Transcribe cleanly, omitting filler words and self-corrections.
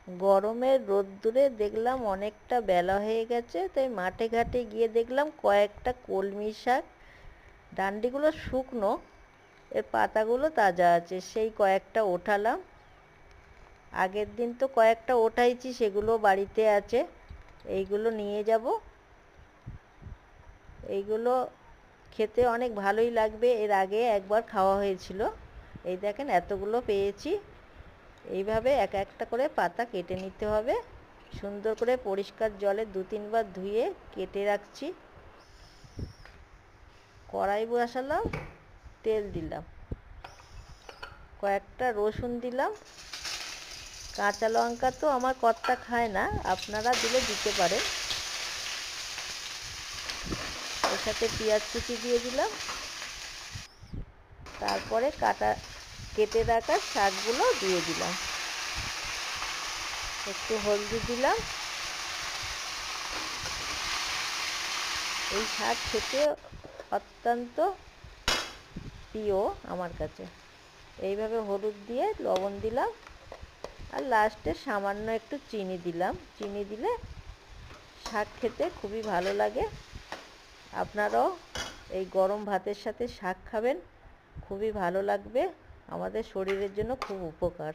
গরমের রোদ্দুরে দেখলাম অনেকটা বেলা হয়ে গেছে, তাই মাঠে ঘাটে গিয়ে দেখলাম কয়েকটা কলমি শাক। ডান্ডিগুলো শুকনো, এর পাতাগুলো তাজা আছে, সেই কয়েকটা ওঠালাম। আগের দিন তো কয়েকটা ওঠাইছি, সেগুলো বাড়িতে আছে, এইগুলো নিয়ে যাব। এইগুলো খেতে অনেক ভালোই লাগবে, এর আগে একবার খাওয়া হয়েছিল। এই দেখেন এতগুলো পেয়েছি। এইভাবে এক একটা করে পাতা কেটে নিতে হবে। সুন্দর করে পরিষ্কার জলে 2-3 বার ধুয়ে কেটে রাখছি। কড়াই বসালাম, তেল দিলাম, কয়েকটা রসুন দিলাম। কাঁচা লঙ্কা তো আমার কর্তা খায় না, আপনারা দিলে দিতে পারেন। এর সাথে পেঁয়াজ কুচি দিয়ে দিলাম। তারপরে কেটে রাখা শাকগুলো দিয়ে দিলাম। একটু হলদি দিলাম। এই শাক খেতে অত্যন্ত প্রিয় আমার কাছে। এইভাবে হলুদ দিয়ে লবণ দিলাম, আর লাস্টে সামান্য একটু চিনি দিলাম। চিনি দিলে শাক খেতে খুবই ভালো লাগে। আপনারাও এই গরম ভাতের সাথে শাক খাবেন, খুবই ভালো লাগবে, আমাদের শরীরের জন্য খুব উপকার।